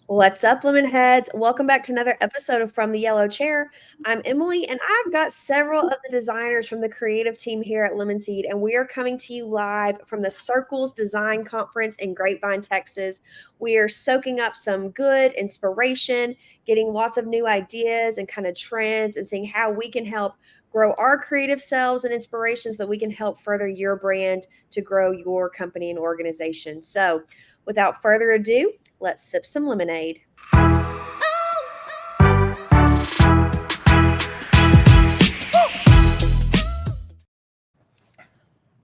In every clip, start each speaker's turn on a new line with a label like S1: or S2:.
S1: What's up, lemon heads? Welcome back to another episode of From the Yellow Chair. I'm Emily, and I've got several of the designers from the creative team here at Lemon Seed, and we are coming to you live from the Circles Design Conference in Grapevine, Texas. We are soaking up some good inspiration, getting lots of new ideas and kind of trends, and seeing how we can help grow our creative selves and inspirations so that we can help further your brand to grow your company and organization. So, without further ado, let's sip some lemonade.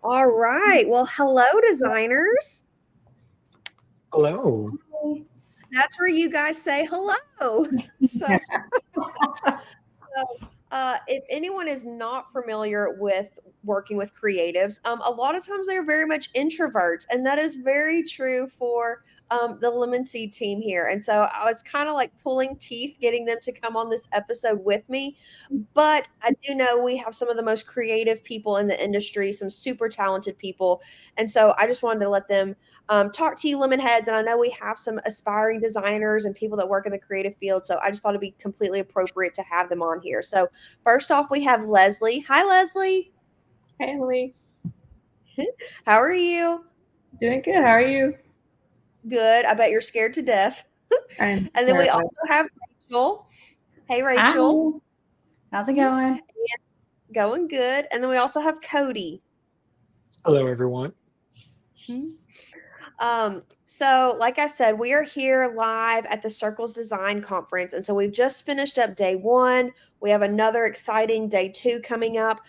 S1: All right. Well, hello, designers.
S2: Hello.
S1: That's where you guys say hello. So, if anyone is not familiar with working with creatives, a lot of times they're very much introverts, and that is very true for the Lemon Seed team here. And so I was kind of like pulling teeth getting them to come on this episode with me. But I do know we have some of the most creative people in the industry, some super talented people. And so I just wanted to let them talk to you, lemon heads. And I know we have some aspiring designers and people that work in the creative field. So I just thought it'd be completely appropriate to have them on here. So first off, we have Leslie. Hi, Leslie.
S3: Hey, Emily.
S1: How are you?
S3: Doing good. How are you?
S1: Good. I bet you're scared to death.
S3: I'm
S1: And then we
S3: terrified.
S1: also have Rachel. Hey,
S4: Hi.
S1: Rachel.
S4: How's it going?
S1: Going good. And then we also have Cody.
S2: Hello, everyone.
S1: So like I said, we are here live at the Circles Design Conference. And so we've just finished up day one. We have another exciting day two coming up.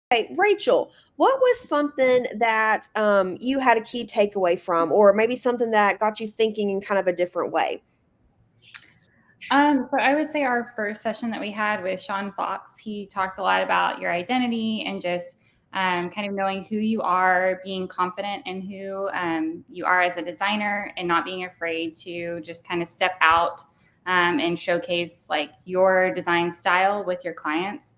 S1: Hey, Rachel, what was something that you had a key takeaway from, or maybe something that got you thinking in kind of a different way?
S4: So I would say our first session that we had with Sean Fox, he talked a lot about your identity and just kind of knowing who you are, being confident in who you are as a designer, and not being afraid to just kind of step out and showcase like your design style with your clients.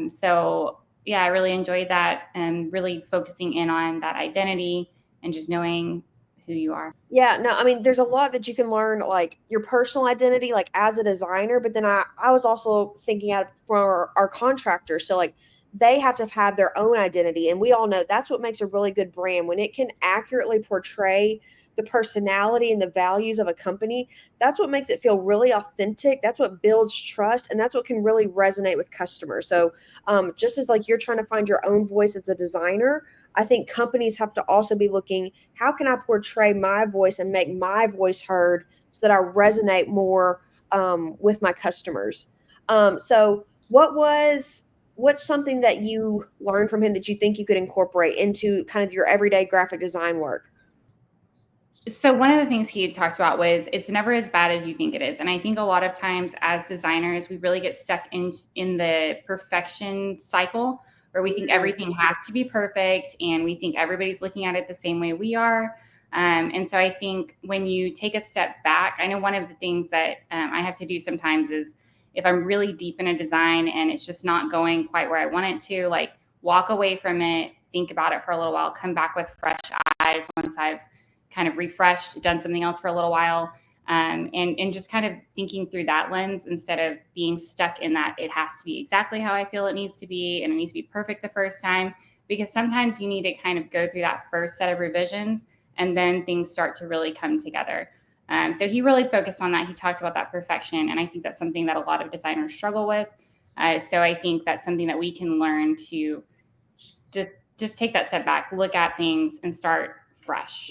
S4: So yeah, I really enjoyed that, and really focusing in on that identity and just knowing who you are.
S1: Yeah, no, I mean, there's a lot that you can learn, like your personal identity, like as a designer. But then I was also thinking out for our contractors. So, like, they have to have their own identity. And we all know that's what makes a really good brand when it can accurately portray the personality and the values of a company. That's what makes it feel really authentic. That's what builds trust. And that's what can really resonate with customers. So, just as like you're trying to find your own voice as a designer, I think companies have to also be looking, how can I portray my voice and make my voice heard so that I resonate more with my customers? So, what's something that you learned from him that you think you could incorporate into kind of your everyday graphic design work?
S4: So one of the things he had talked about was it's never as bad as you think it is. And I think a lot of times as designers, we really get stuck in the perfection cycle where we think everything has to be perfect and we think everybody's looking at it the same way we are. And so I think when you take a step back, I know one of the things that I have to do sometimes is if I'm really deep in a design and it's just not going quite where I want it to, like walk away from it, think about it for a little while, come back with fresh eyes once I've kind of refreshed, done something else for a little while, and just kind of thinking through that lens instead of being stuck in that it has to be exactly how I feel it needs to be and it needs to be perfect the first time. Because sometimes you need to kind of go through that first set of revisions and then things start to really come together. So he really focused on that. He talked about that perfection, and I think that's something that a lot of designers struggle with. So I think that's something that we can learn to just take that step back, look at things, and start fresh.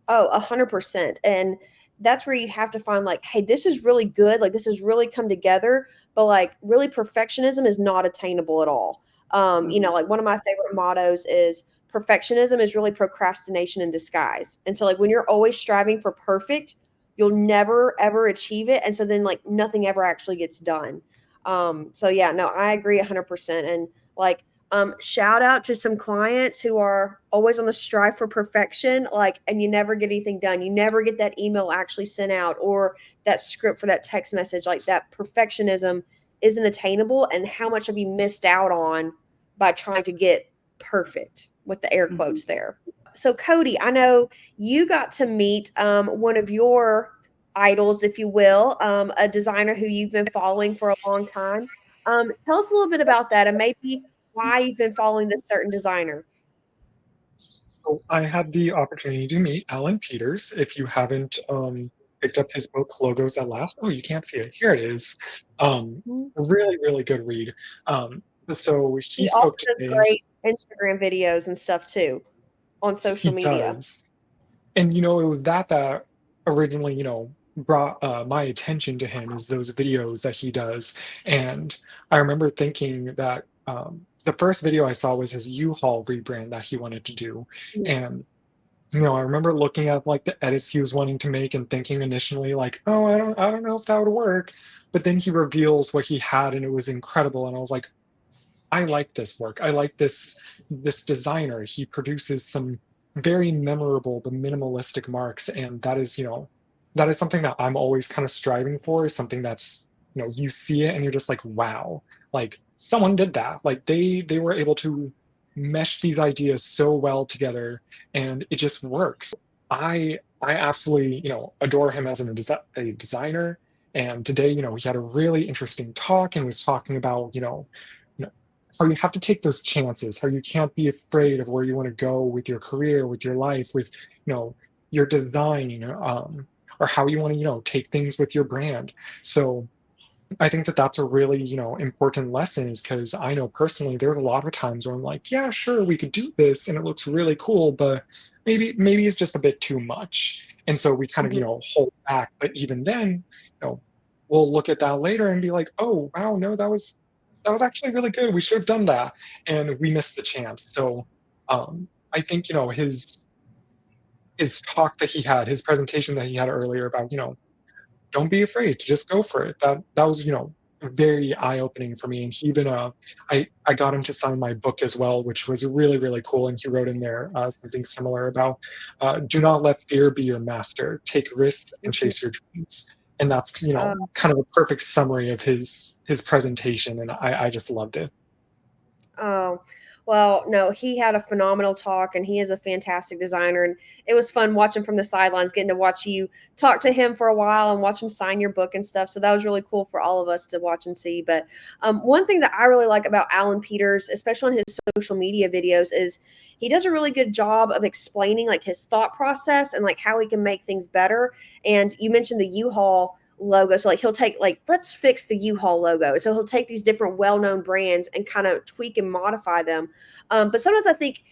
S1: Oh, 100%. And that's where you have to find like, hey, this is really good. Like this has really come together, but like really perfectionism is not attainable at all. Like one of my favorite mottos is perfectionism is really procrastination in disguise. And so like when you're always striving for perfect, you'll never ever achieve it. And so then like nothing ever actually gets done. So yeah, no, I agree 100%. And like shout out to some clients who are always on the strive for perfection, like, and you never get anything done. You never get that email actually sent out or that script for that text message. Like that perfectionism isn't attainable. And how much have you missed out on by trying to get perfect with the air quotes there? So, Cody, I know you got to meet one of your idols, if you will, a designer who you've been following for a long time. Tell us a little bit about that and maybe why you've been following this certain designer.
S2: So I had the opportunity to meet Alan Peters. If you haven't picked up his book, Logos at Last, oh, you can't see it. Here it is.
S1: Mhm.
S2: Really, really good read. So he
S1: He also
S2: spoke
S1: does
S2: today.
S1: great Instagram videos and stuff too on social
S2: He
S1: media.
S2: does. And, it was that originally, brought, my attention to him is those videos that he does, and I remember thinking that, the first video I saw was his U-Haul rebrand that he wanted to do,
S1: Mhm.
S2: and, I remember looking at, like, the edits he was wanting to make and thinking initially, like, "Oh, I don't know if that would work," but then he reveals what he had, and it was incredible, and I was like, I like this work. I like this designer. He produces some very memorable but minimalistic marks, and that is something that I'm always kind of striving for. Is something that's you see it and you're just like, wow, like someone did that. Like they were able to mesh these ideas so well together, and it just works. I absolutely adore him as a designer. And today, he had a really interesting talk and was talking about you know, how you have to take those chances, how you can't be afraid of where you want to go with your career, with your life, with your design, or how you want to take things with your brand. So I think that that's a really important lesson, is because I know personally there's a lot of times where I'm like, yeah, sure, we could do this and it looks really cool, but maybe it's just a bit too much, and so we kind of
S1: Mhm.
S2: hold back. But even then, you know we'll look at that later and be like, oh wow, no, that was actually really good. We should have done that, and we missed the chance. So, I think, his talk that he had, his presentation that he had earlier about, don't be afraid, just go for it. That was, very eye-opening for me. And he even, I got him to sign my book as well, which was really, really cool. And he wrote in there something similar about, do not let fear be your master. Take risks and chase your dreams. And that's, kind of a perfect summary of his presentation. And I just loved it.
S1: Oh, well, no, he had a phenomenal talk and he is a fantastic designer. And it was fun watching from the sidelines, getting to watch you talk to him for a while and watch him sign your book and stuff. So that was really cool for all of us to watch and see. But one thing that I really like about Alan Peters, especially on his social media videos, is he does a really good job of explaining like his thought process and like how he can make things better. And you mentioned the U-Haul logo. So like he'll take like, let's fix the U-Haul logo. So he'll take these different well-known brands and kind of tweak and modify them. But sometimes I think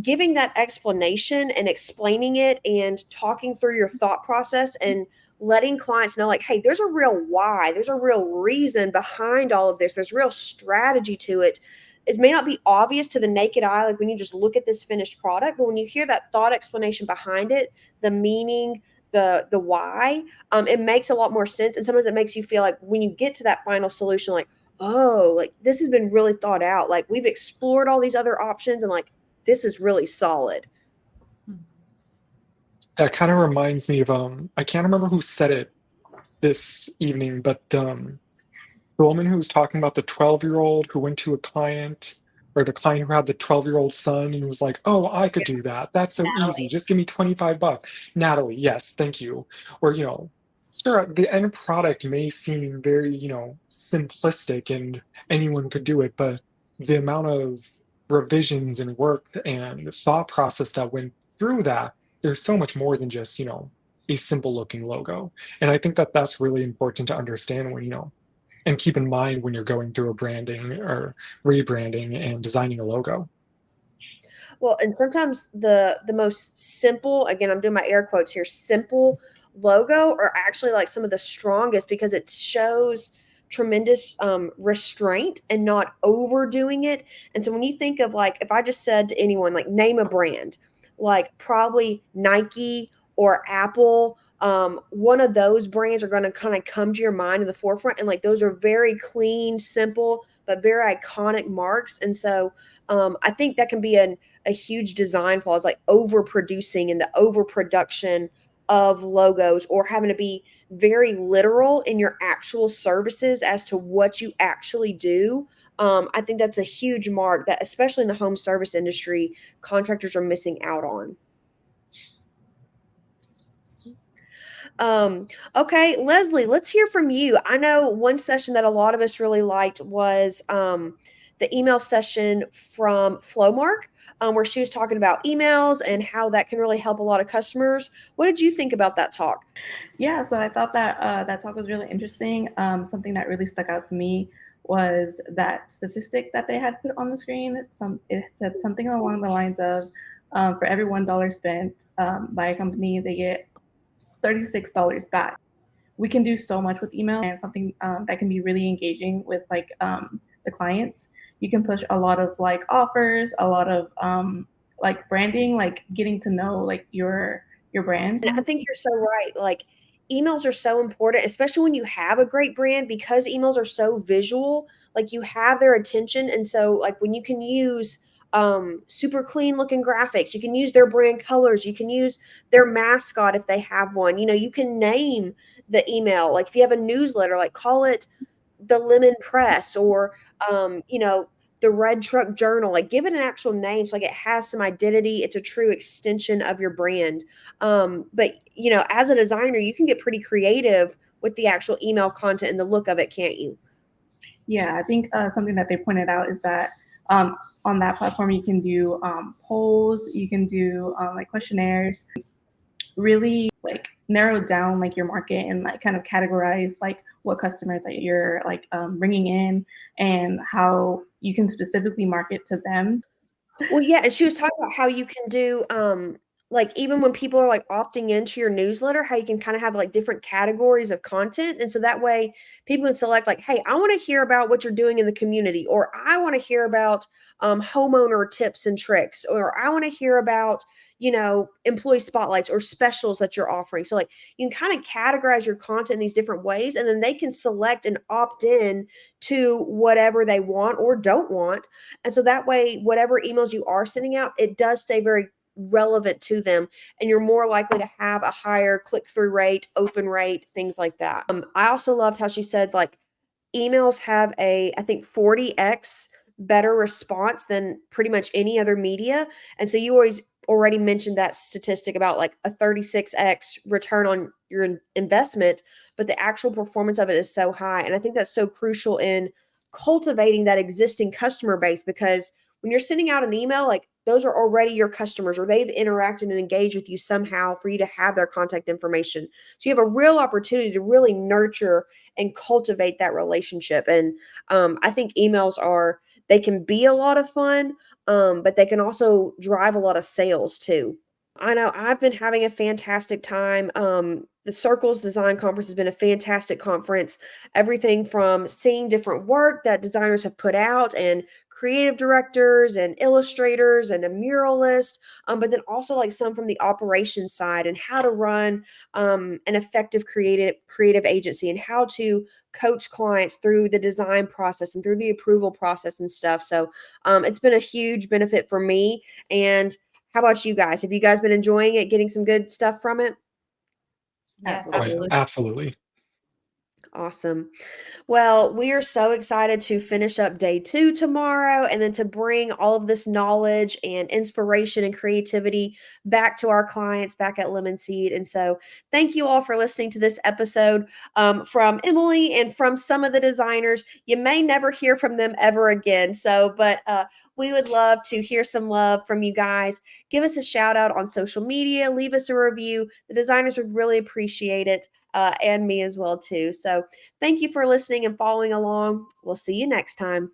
S1: giving that explanation and explaining it and talking through your thought process and letting clients know like, hey, there's a real why, there's a real reason behind all of this. There's real strategy to it. It may not be obvious to the naked eye, like when you just look at this finished product, but when you hear that thought explanation behind it, the meaning, the why, it makes a lot more sense. And sometimes it makes you feel like when you get to that final solution, like, oh, like this has been really thought out. Like we've explored all these other options and like this is really solid.
S2: That kind of reminds me of I can't remember who said it this evening, but the woman who was talking about the 12-year-old who went to a client, or the client who had the 12-year-old son and was like, oh, I could do that. That's so easy. Just give me $25. Natalie, yes, thank you. Or, sure, the end product may seem very, simplistic and anyone could do it, but the amount of revisions and work and thought process that went through that, there's so much more than just, a simple looking logo. And I think that that's really important to understand when, and keep in mind when you're going through a branding or rebranding and designing a logo.
S1: Well, and sometimes the most simple, again, I'm doing my air quotes here, simple logo are actually like some of the strongest because it shows tremendous restraint and not overdoing it. And so when you think of like, if I just said to anyone, like name a brand, like probably Nike or Apple, one of those brands are going to kind of come to your mind in the forefront. And like, those are very clean, simple, but very iconic marks. And so I think that can be a huge design flaw, is like overproducing and the overproduction of logos, or having to be very literal in your actual services as to what you actually do. I think that's a huge mark that, especially in the home service industry, contractors are missing out on. Okay, Leslie, let's hear from you. I know one session that a lot of us really liked was the email session from Flowmark, where she was talking about emails and how that can really help a lot of customers. What did you think about that talk?
S3: Yeah, so I thought that that talk was really interesting. Something that really stuck out to me was that statistic that they had put on the screen. It said something along the lines of, for every $1 spent by a company, they get $36 back. We can do so much with email, and something that can be really engaging with like the clients. You can push a lot of like offers, a lot of like branding, like getting to know like your brand.
S1: And I think you're so right. Like emails are so important, especially when you have a great brand, because emails are so visual, like you have their attention. And so like when you can use super clean looking graphics, you can use their brand colors, you can use their mascot if they have one, you can name the email. Like if you have a newsletter, like call it the Lemon Press, or the Red Truck Journal, like give it an actual name so like it has some identity. It's a true extension of your brand. But as a designer, you can get pretty creative with the actual email content and the look of it, can't you?
S3: Yeah, I think something that they pointed out is that on that platform you can do polls, you can do like questionnaires, really like narrow down like your market and like kind of categorize like what customers that you're like bringing in and how you can specifically market to them.
S1: Well, yeah, and she was talking about how you can do like even when people are like opting into your newsletter, how you can kind of have like different categories of content. And so that way people can select like, hey, I want to hear about what you're doing in the community, or I want to hear about homeowner tips and tricks, or I want to hear about, employee spotlights or specials that you're offering. So like you can kind of categorize your content in these different ways, and then they can select and opt in to whatever they want or don't want. And so that way, whatever emails you are sending out, it does stay very relevant to them, and you're more likely to have a higher click-through rate, open rate, things like that. I also loved how she said like emails have I think 40x better response than pretty much any other media. And so you already mentioned that statistic about like a 36x return on your investment, but the actual performance of it is so high. And I think that's so crucial in cultivating that existing customer base, because when you're sending out an email, like those are already your customers, or they've interacted and engaged with you somehow for you to have their contact information. So you have a real opportunity to really nurture and cultivate that relationship. And I think they can be a lot of fun, but they can also drive a lot of sales too. I know I've been having a fantastic time. The Circles Design Conference has been a fantastic conference. Everything from seeing different work that designers have put out, and creative directors and illustrators and a muralist, but then also like some from the operations side and how to run an effective creative agency, and how to coach clients through the design process and through the approval process and stuff. So it's been a huge benefit for me. And how about you guys? Have you guys been enjoying it, getting some good stuff from it?
S4: Yes,
S2: Oh, yeah,
S3: Absolutely.
S2: absolutely.
S1: Awesome. Well, we are so excited to finish up day 2 tomorrow, and then to bring all of this knowledge and inspiration and creativity back to our clients back at Lemon Seed. And so thank you all for listening to this episode from Emily and from some of the designers. You may never hear from them ever again. But we would love to hear some love from you guys. Give us a shout out on social media, leave us a review. The designers would really appreciate it. And me as well too. So thank you for listening and following along. We'll see you next time.